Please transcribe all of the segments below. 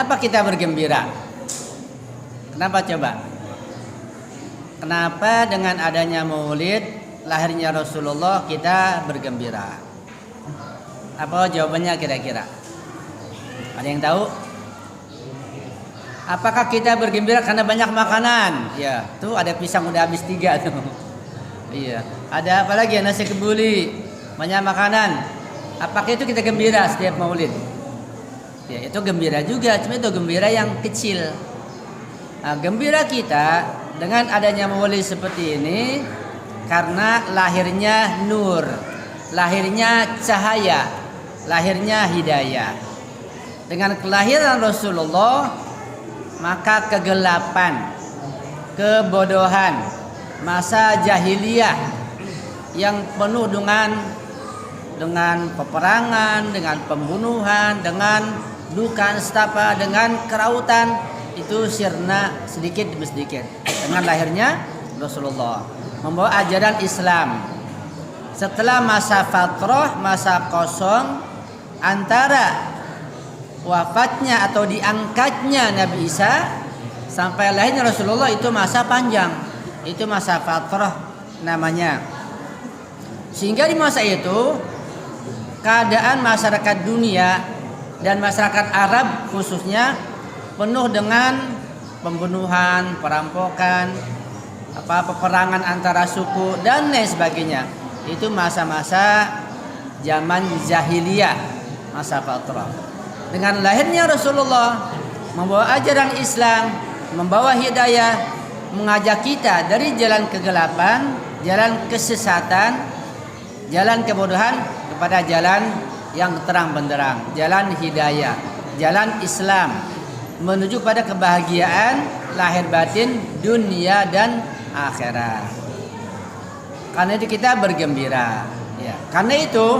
Kenapa kita bergembira? Kenapa coba? Kenapa dengan adanya Maulid lahirnya Rasulullah kita bergembira? Apa jawabannya kira-kira? Ada yang tahu? Apakah kita bergembira karena banyak makanan? Ya, tuh ada pisang udah habis 3 tuh. Iya. Ada apa lagi? Nasi kebuli, banyak makanan. Apakah itu kita gembira setiap Maulid? Ya, itu gembira juga, cuma itu gembira yang kecil. Nah, gembira kita dengan adanya Maulid seperti ini karena lahirnya nur, lahirnya cahaya, lahirnya hidayah. Dengan kelahiran Rasulullah, maka kegelapan, kebodohan, masa jahiliyah yang penuh dengan peperangan, dengan pembunuhan, dengan duka nestapa, dengan kerautan, itu sirna sedikit demi sedikit dengan lahirnya Rasulullah membawa ajaran Islam. Setelah masa fatrah, masa kosong antara wafatnya atau diangkatnya Nabi Isa sampai lahirnya Rasulullah, itu masa panjang, itu masa fatrah namanya. Sehingga di masa itu keadaan masyarakat dunia dan masyarakat Arab khususnya penuh dengan pembunuhan, perampokan, peperangan antara suku dan lain sebagainya. Itu masa-masa zaman jahiliyah, masa fatrah. Dengan lahirnya Rasulullah membawa ajaran Islam, membawa hidayah, mengajak kita dari jalan kegelapan, jalan kesesatan, jalan kebodohan kepada jalan yang terang benderang, jalan hidayah, jalan Islam, menuju pada kebahagiaan lahir batin dunia dan akhirat. Karena itu kita bergembira, ya. Karena itu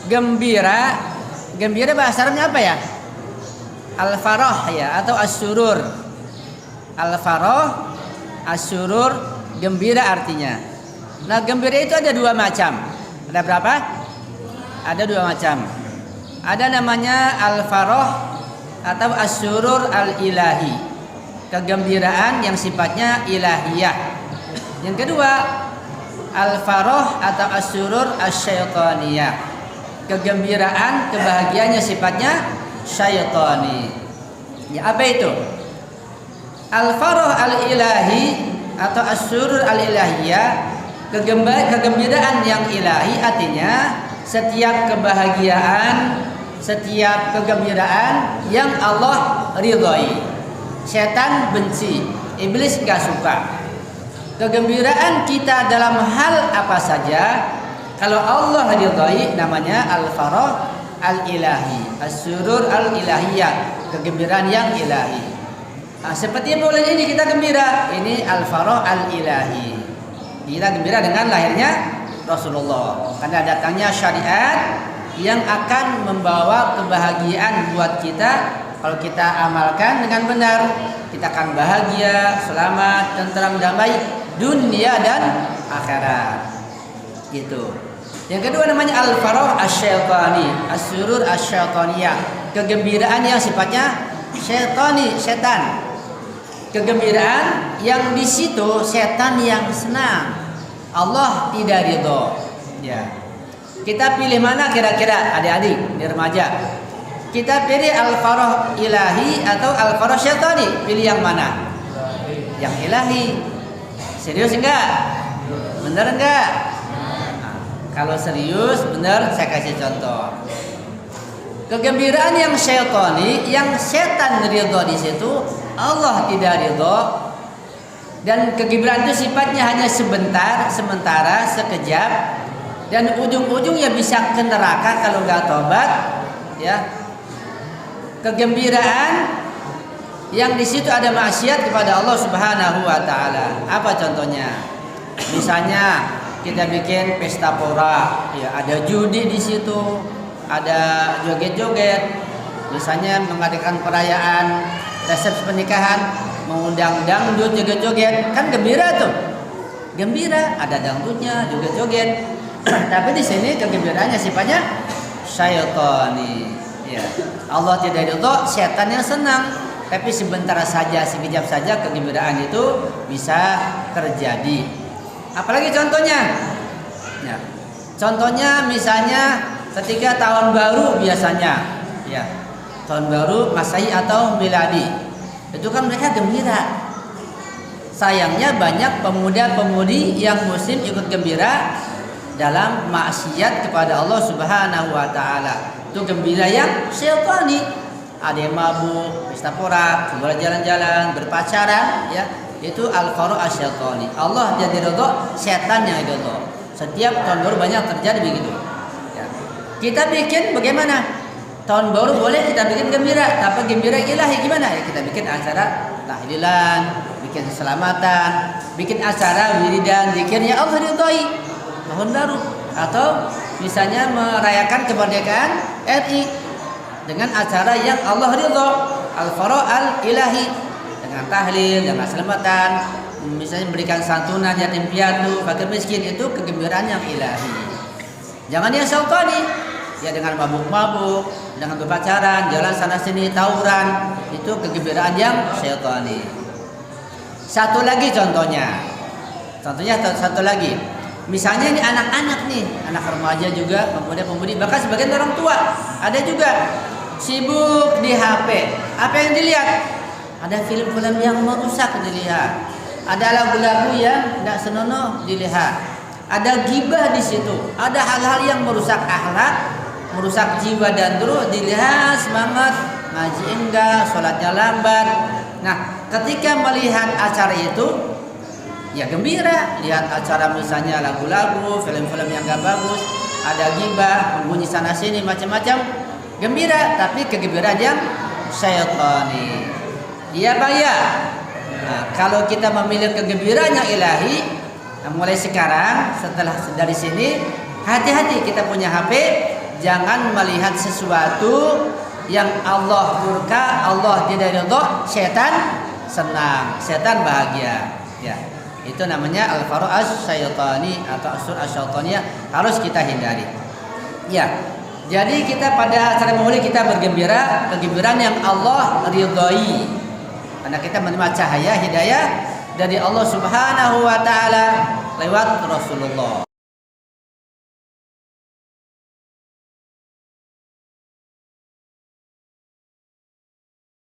gembira bahasa Arabnya apa ya? Al-farah ya, atau as-surur. Al-farah, as-surur, gembira artinya. Nah, gembira itu ada 2 macam. Ada berapa? Ada 2 macam. Ada namanya al-farah atau as-surur al-ilahi, kegembiraan yang sifatnya ilahiyah. Yang kedua, al-farah atau as-surur asy-syaitaniyah, kegembiraan, kebahagiaannya sifatnya syaitani. Ya, apa itu? Al-farah al-ilahi atau as-surur al-ilahiyah, kegembiraan yang ilahi, artinya setiap kebahagiaan, setiap kegembiraan yang Allah ridhoi. Setan benci, iblis gak suka. Kegembiraan kita dalam hal apa saja, kalau Allah ridhoi, namanya al-farah al-ilahi, as-surur al-ilahiyah, kegembiraan yang ilahi. Nah, seperti Maulid ini kita gembira, ini al-farah al-ilahi. Kita gembira dengan lahirnya Rasulullah, karena datangnya syariat yang akan membawa kebahagiaan buat kita. Kalau kita amalkan dengan benar, kita akan bahagia, selamat, tentram, damai dunia dan akhirat. Gitu. Yang kedua namanya al-farah asy-syaitani, as-surur asy-syaitaniyah, kegembiraan yang sifatnya syaitani, setan. Kegembiraan yang di situ setan yang senang, Allah tidak ridho. Ya. Kita pilih mana kira-kira adik-adik di remaja? Kita pilih al-farah ilahi atau al-farah syaitani? Pilih yang mana? Yang ilahi. Serius enggak? Bener enggak? Nah, kalau serius bener, saya kasih contoh. Kegembiraan yang syaitani, yang setan ridho di situ, Allah tidak ridho. Dan kegembiraan itu sifatnya hanya sebentar, sementara, sekejap, dan ujung-ujungnya bisa ke neraka kalau nggak tobat. Ya, kegembiraan yang di situ ada maksiat kepada Allah Subhanahu Wa Taala. Apa contohnya? Misalnya kita bikin pesta pora, ya ada judi di situ, ada joget-joget. Misalnya mengadakan perayaan resepsi pernikahan, mengundang dangdut, joget-joget, kan gembira tuh. Gembira, ada dangdutnya, joget-joget. Tapi di sini kegembiraannya sifatnya syaitani. Ya, Allah tidak ridho, setan yang senang. Tapi sebentar saja, sekejap saja kegembiraan itu bisa terjadi. Apalagi contohnya? Ya, contohnya misalnya ketika tahun baru biasanya, ya, tahun baru Masehi atau Miladi, itu kan mereka gembira. Sayangnya banyak pemuda-pemudi yang muslim ikut gembira dalam maksiat kepada Allah Subhanahu wa taala. Itu gembira yang syaitani. Ada yang mabuk, pesta porak, keluar jalan-jalan, berpacaran, ya. Itu al-faruq asyaitani. Allah jadi ridho, setan yang ridho. Setiap tahun baru banyak terjadi begitu. Ya. Kita bikin bagaimana? Tahun baru boleh kita bikin gembira, tapi gembira ilahi gimana? Ya kita bikin acara tahlilan, bikin keselamatan, bikin acara wiridan, zikirnya Allah ridhoi tahun baru, atau misalnya merayakan kemerdekaan RI dengan acara yang Allah ridho, al-faruq al-ilahi, dengan tahlil, dengan keselamatan, misalnya memberikan santunan yatim piatu, fakir miskin, itu kegembiraan yang ilahi. Jangan yang syaitani, ya dengan mabuk-mabuk, dengan berpacaran, jalan sana sini, tawuran, itu kegembiraan yang syaitani. Satu lagi contohnya satu lagi. Misalnya ini anak-anak nih, anak remaja juga, pemuda-pemudi, bahkan sebagian orang tua, ada juga sibuk di HP. Apa yang dilihat? Ada film-film yang merusak dilihat, ada lagu-lagu yang tidak senonoh dilihat, ada gibah di situ, ada hal-hal yang merusak akhlak, merusak jiwa dan ruh dilihat, semangat ngaji enggak, sholatnya lambat. Nah, ketika melihat acara itu, ya gembira. Lihat acara misalnya lagu-lagu, film-film yang gak bagus, ada gibah, membunyi sana sini macam-macam, gembira. Tapi kegembiraan yang syaitani. Iya Bang ya. Nah, kalau kita memilih kegembiraan yang ilahi, nah mulai sekarang setelah dari sini, hati-hati kita punya HP. Jangan melihat sesuatu yang Allah murka, Allah tidak ridho, setan senang, setan bahagia. Ya, itu namanya al-faruq asy-syaitani atau asur asy-syaitaniyah, harus kita hindari. Ya, jadi kita pada acara maulid kita bergembira, kegembiraan yang Allah ridhoi, karena kita menerima cahaya hidayah dari Allah Subhanahu wa taala lewat Rasulullah.